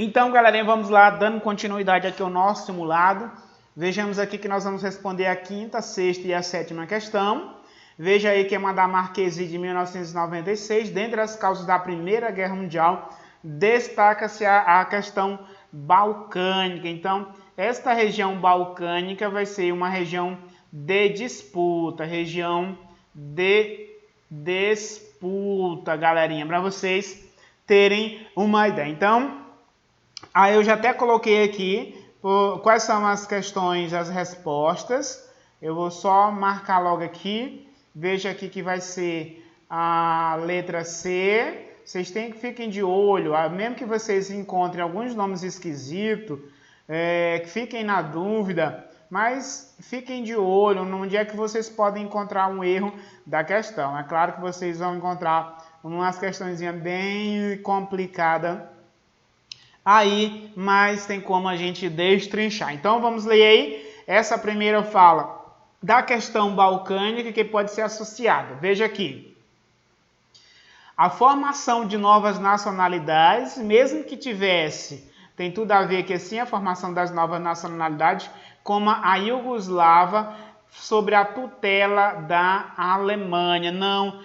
Então, galerinha, vamos lá, dando continuidade aqui ao nosso simulado. Vejamos aqui que nós vamos responder a quinta, sexta e a sétima questão. Veja aí que é uma da Marquesi de 1996. Dentre as causas da Primeira Guerra Mundial, destaca-se a questão balcânica. Então, esta região balcânica vai ser uma região de disputa, região de disputa, galerinha, para vocês terem uma ideia. Então, aí eu já até coloquei aqui quais são as questões, as respostas. Eu vou só marcar logo aqui. Veja aqui que vai ser a letra C. Vocês fiquem de olho, mesmo que vocês encontrem alguns nomes esquisitos, que fiquem na dúvida, mas fiquem de olho onde é que vocês podem encontrar um erro da questão. É claro que vocês vão encontrar umas questões bem complicadas aí, mas tem como a gente destrinchar. Então vamos ler aí. Essa primeira fala da questão balcânica que pode ser associada. Veja aqui. A formação de novas nacionalidades, mesmo que tivesse, tem tudo a ver que sim, a formação das novas nacionalidades, como a Iugoslava, sobre a tutela da Alemanha. Não,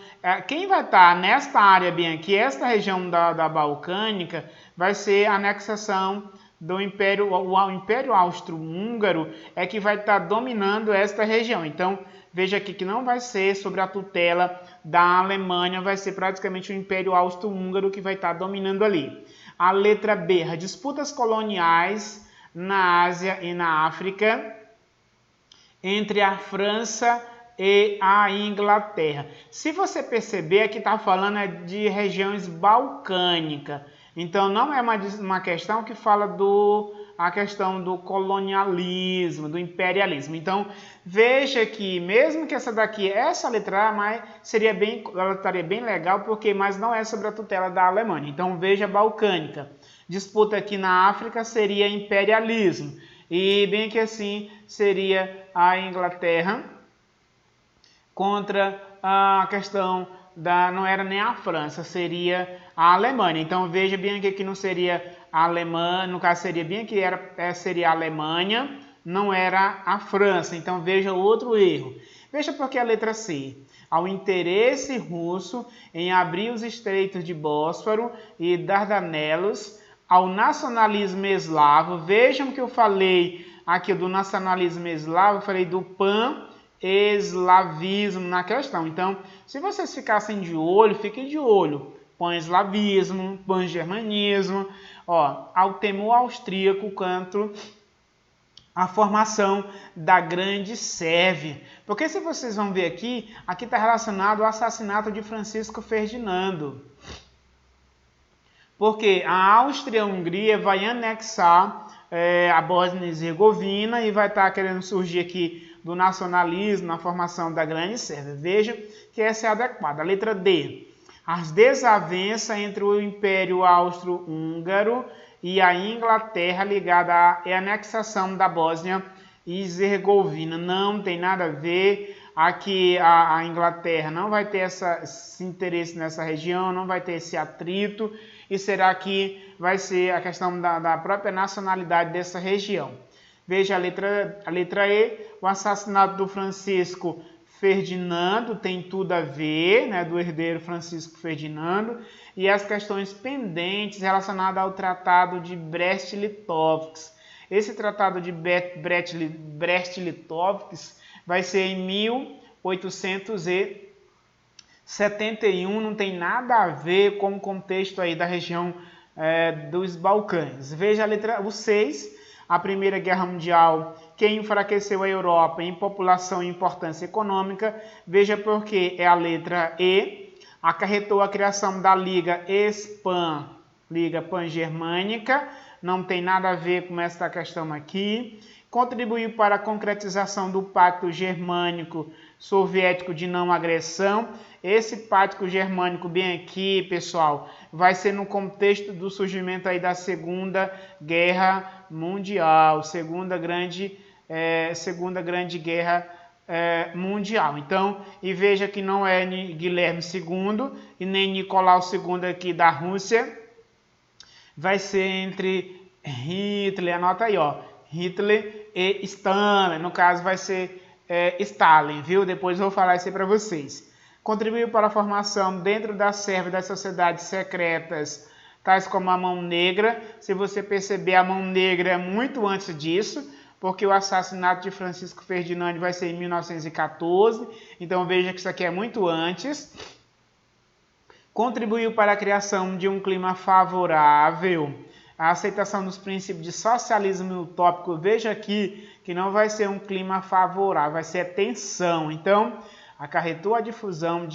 quem vai estar nesta área bem aqui, esta região da Balcânica, vai ser a anexação do Império, o Império Austro-Húngaro é que vai estar dominando esta região. Então, veja aqui que não vai ser sobre a tutela da Alemanha, vai ser praticamente o Império Austro-Húngaro que vai estar dominando ali. A letra B, as disputas coloniais na Ásia e na África entre a França e a Inglaterra. Se você perceber, aqui está falando de regiões balcânicas. Então, não é uma questão que fala a questão do colonialismo, do imperialismo. Então, veja que, mesmo que essa letra A, ela estaria bem legal, mas não é sobre a tutela da Alemanha. Então, veja balcânica. Disputa aqui na África seria imperialismo. E bem que assim seria a Inglaterra contra a questão não era nem a França, seria a Alemanha. Então veja bem aqui que não seria a Alemanha, no caso seria bem que seria a Alemanha, não era a França. Então veja outro erro. Veja porque a letra C. Ao interesse russo em abrir os estreitos de Bósforo e Dardanelos, ao nacionalismo eslavo. Vejam que eu falei aqui do nacionalismo eslavo, eu falei do pan-eslavismo na questão. Então, se vocês ficassem de olho, fiquem de olho. Pan-eslavismo, pan-germanismo, ao temor austríaco quanto a formação da Grande Sérvia. Porque se vocês vão ver aqui está relacionado ao assassinato de Francisco Ferdinando. Porque a Áustria-Hungria vai anexar a Bósnia e Herzegovina e vai estar querendo surgir aqui do nacionalismo na formação da Grande Sérvia. Veja que essa é adequada. A letra D. As desavenças entre o Império Austro-Húngaro e a Inglaterra ligada à anexação da Bósnia e Herzegovina. Não tem nada a ver. Aqui a Inglaterra não vai ter esse interesse nessa região, não vai ter esse atrito, e será que vai ser a questão da própria nacionalidade dessa região. Veja a letra E, o assassinato do Francisco Ferdinando tem tudo a ver, né, do herdeiro Francisco Ferdinando, e as questões pendentes relacionadas ao Tratado de Brest-Litovsk. Esse Tratado de Brest-Litovsk vai ser em 1871, não tem nada a ver com o contexto aí da região dos Balcãs. Veja o 6, a Primeira Guerra Mundial, que enfraqueceu a Europa em população e importância econômica. Veja porque é a letra E, acarretou a criação da Liga Liga Pan-Germânica, não tem nada a ver com essa questão aqui. Contribuiu para a concretização do Pacto Germânico Soviético de não agressão. Esse Pacto Germânico bem aqui, pessoal, vai ser no contexto do surgimento aí da Segunda Guerra Mundial, Segunda Grande Guerra Mundial. Então, e veja que não é Guilherme II e nem Nicolau II aqui da Rússia, vai ser entre Hitler, anota aí, ó, Hitler e Stalin. No caso vai ser Stalin, viu? Depois eu vou falar isso aí para vocês. Contribuiu para a formação dentro da Sérvia das sociedades secretas, tais como a Mão Negra. Se você perceber, a Mão Negra é muito antes disso, porque o assassinato de Francisco Ferdinand vai ser em 1914, então veja que isso aqui é muito antes. Contribuiu para a criação de um clima favorável à aceitação dos princípios de socialismo utópico. Veja aqui que não vai ser um clima favorável, vai ser tensão. Então, acarretou a difusão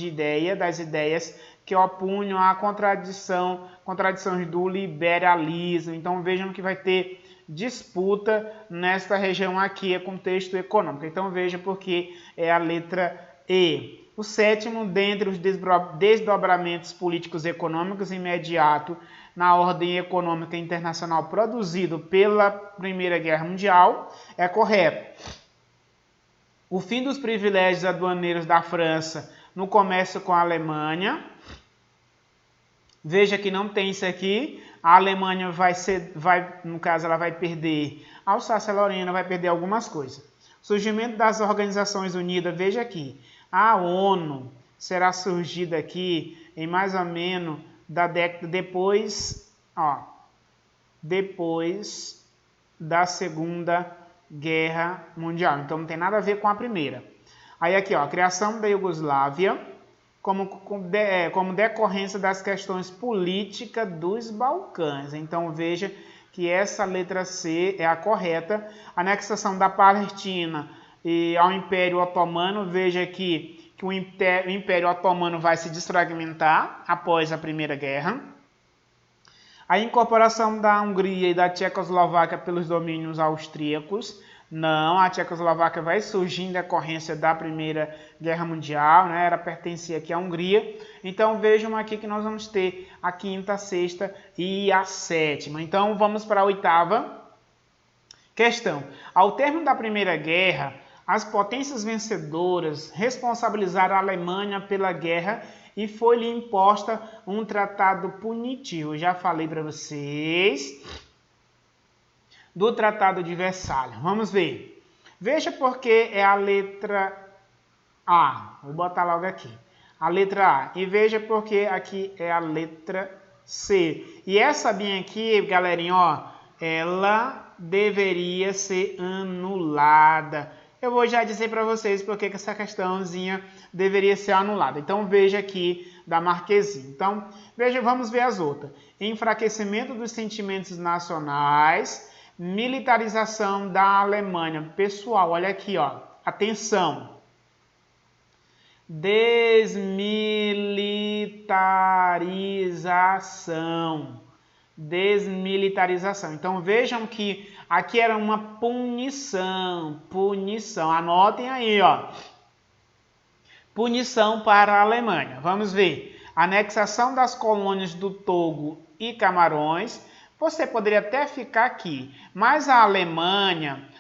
das ideias que opunham à contradições do liberalismo. Então, vejam que vai ter disputa nesta região aqui, é contexto econômico. Então, veja porque é a letra E. O sétimo, dentre os desdobramentos políticos e econômicos imediato na ordem econômica internacional produzido pela Primeira Guerra Mundial, é correto. O fim dos privilégios aduaneiros da França no comércio com a Alemanha. Veja que não tem isso aqui. A Alemanha no caso, ela vai perder a Alsácia-Lorena, vai perder algumas coisas. Surgimento das Organizações Unidas, veja aqui. A ONU será surgida aqui em mais ou menos da década depois da Segunda Guerra Mundial. Então não tem nada a ver com a primeira. Aí aqui, ó, a criação da Iugoslávia como decorrência das questões políticas dos Balcãs. Então veja que essa letra C é a correta. Anexação da Palestina ao Império Otomano. Veja aqui que o Império Otomano vai se desfragmentar após a Primeira Guerra. A incorporação da Hungria e da Tchecoslováquia pelos domínios austríacos. Não, a Tchecoslováquia vai surgir em decorrência da Primeira Guerra Mundial, né? Ela pertencia aqui à Hungria. Então vejam aqui que nós vamos ter a quinta, a sexta e a sétima. Então vamos para a oitava questão. Ao término da Primeira Guerra, as potências vencedoras responsabilizaram a Alemanha pela guerra e foi-lhe imposta um tratado punitivo. Eu já falei para vocês do Tratado de Versalhes. Vamos ver. Veja porque é a letra A. Vou botar logo aqui. A letra A. E veja porque aqui é a letra C. E essa bem aqui, galerinha, ó, ela deveria ser anulada. Eu vou já dizer para vocês porque que essa questãozinha deveria ser anulada. Então, veja aqui da Marquezine. Então, veja, vamos ver as outras. Enfraquecimento dos sentimentos nacionais, militarização da Alemanha. Pessoal, olha aqui, ó. Atenção. Desmilitarização. Desmilitarização. Então, vejam que aqui era uma punição. Punição. Anotem aí, ó. Punição para a Alemanha. Vamos ver. Anexação das colônias do Togo e Camarões. Você poderia até ficar aqui, mas a Alemanha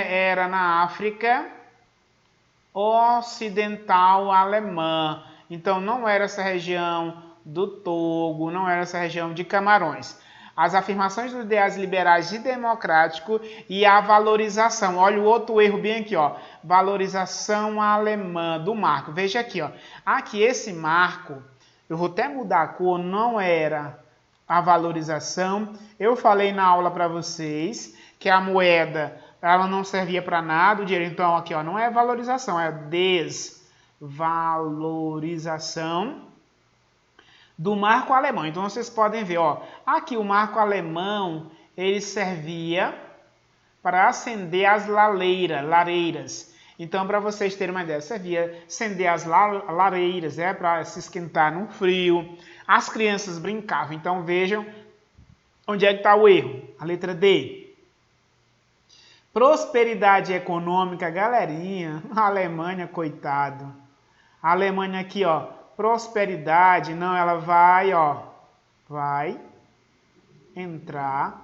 era na África Ocidental Alemã. Então não era essa região do Togo, não era essa região de Camarões. As afirmações dos ideais liberais e democráticos e a valorização. Olha o outro erro bem aqui, ó. Valorização alemã do marco. Veja aqui, ó. Aqui esse marco, eu vou até mudar a cor, não era a valorização. Eu falei na aula para vocês que a moeda ela não servia para nada, o dinheiro. Então aqui, ó, não é valorização, é desvalorização do marco alemão. Então vocês podem ver, ó, aqui o marco alemão ele servia para acender as lareiras. Então, para vocês terem uma ideia, servia acender as lareiras, né, para se esquentar no frio. As crianças brincavam. Então, vejam onde é que está o erro. A letra D. Prosperidade econômica, galerinha. A Alemanha, coitado. A Alemanha aqui, ó. Prosperidade, não, ela vai, ó. Vai entrar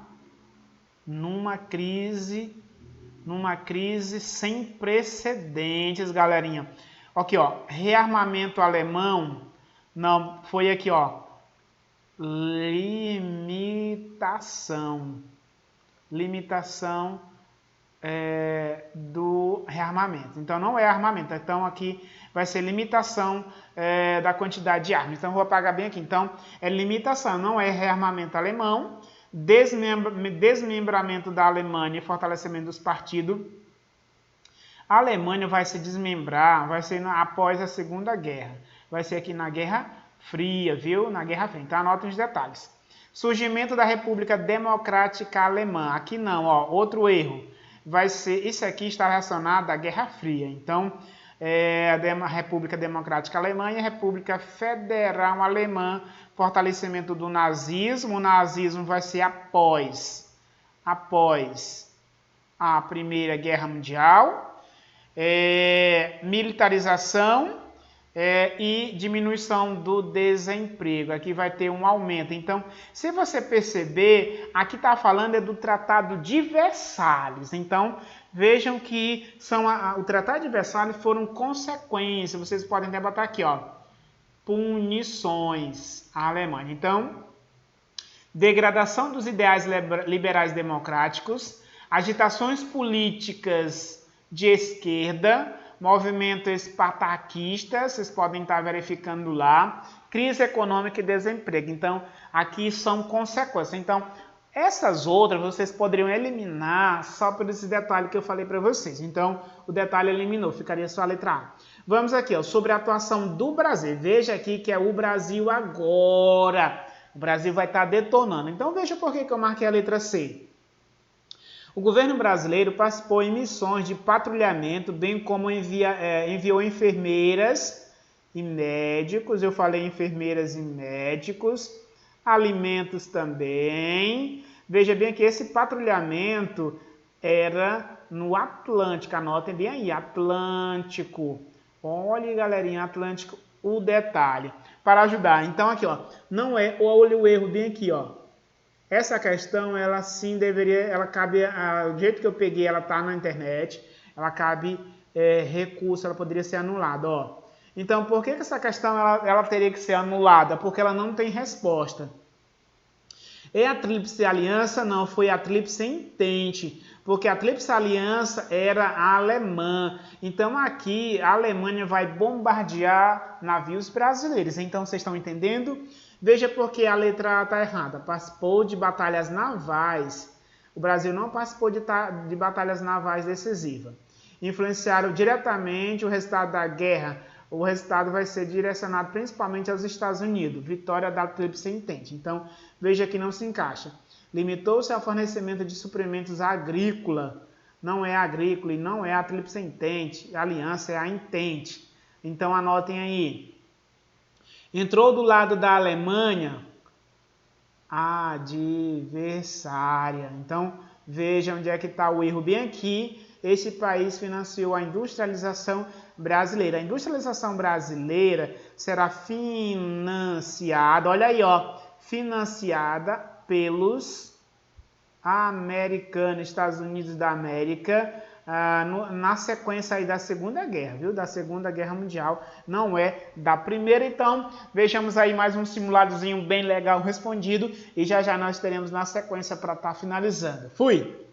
numa crise sem precedentes, galerinha. Aqui, ó, rearmamento alemão, não, foi aqui, ó, limitação do rearmamento. Então, não é armamento. Então, aqui vai ser limitação da quantidade de armas. Então, vou apagar bem aqui. Então, é limitação, não é rearmamento alemão. Desmembramento da Alemanha e fortalecimento dos partidos. A Alemanha vai se desmembrar, vai ser após a Segunda Guerra. Vai ser aqui na Guerra Fria, viu? Na Guerra Fria. Então, anotem os detalhes. Surgimento da República Democrática Alemã. Aqui não, ó, outro erro. Vai ser, isso aqui está relacionado à Guerra Fria. Então, a República Democrática Alemã e a República Federal Alemã, fortalecimento do nazismo. O nazismo vai ser após a Primeira Guerra Mundial. Militarização e diminuição do desemprego. Aqui vai ter um aumento. Então, se você perceber, aqui está falando do Tratado de Versalhes. Então, vejam que o Tratado de Versalhes foram consequências. Vocês podem até botar aqui, ó, punições à Alemanha. Então, degradação dos ideais liberais democráticos, agitações políticas de esquerda, movimento espartaquista, vocês podem estar verificando lá, crise econômica e desemprego. Então, aqui são consequências. Então, essas outras vocês poderiam eliminar só por esse detalhe que eu falei para vocês. Então, o detalhe eliminou, ficaria só a letra A. Vamos aqui, ó, sobre a atuação do Brasil. Veja aqui que é o Brasil agora. O Brasil vai estar detonando. Então, veja por que eu marquei a letra C. O governo brasileiro participou em missões de patrulhamento, bem como enviou enfermeiras e médicos, eu falei enfermeiras e médicos, alimentos também. Veja bem que esse patrulhamento era no Atlântico, anotem bem aí, Atlântico. Olha, galerinha, Atlântico, o detalhe, para ajudar. Então, aqui, ó, não é, olha o erro bem aqui, ó. Essa questão, ela sim deveria, ela cabe, do jeito que eu peguei, ela tá na internet, ela cabe recurso, ela poderia ser anulada, ó. Então, por que essa questão, ela teria que ser anulada? Porque ela não tem resposta. É a Tríplice Aliança? Não, foi a Tríplice Entente, porque a Tríplice Aliança era a alemã. Então, aqui, a Alemanha vai bombardear navios brasileiros. Então, vocês estão entendendo? Veja porque a letra A está errada. Participou de batalhas navais. O Brasil não participou de batalhas navais decisivas. Influenciaram diretamente o resultado da guerra. O resultado vai ser direcionado principalmente aos Estados Unidos. Vitória da Tríplice Entente. Então, veja que não se encaixa. Limitou-se ao fornecimento de suprimentos agrícola. Não é agrícola e não é a Tríplice Entente. A aliança é a Entente. Então, anotem aí. Entrou do lado da Alemanha, adversária. Então, veja onde é que está o erro bem aqui. Esse país financiou a industrialização brasileira. A industrialização brasileira será financiada, olha aí, ó, financiada pelos americanos, Estados Unidos da América, na sequência aí da Segunda Guerra, viu? Da Segunda Guerra Mundial, não é da Primeira. Então, vejamos aí mais um simuladozinho bem legal respondido e já já nós teremos na sequência para estar finalizando. Fui!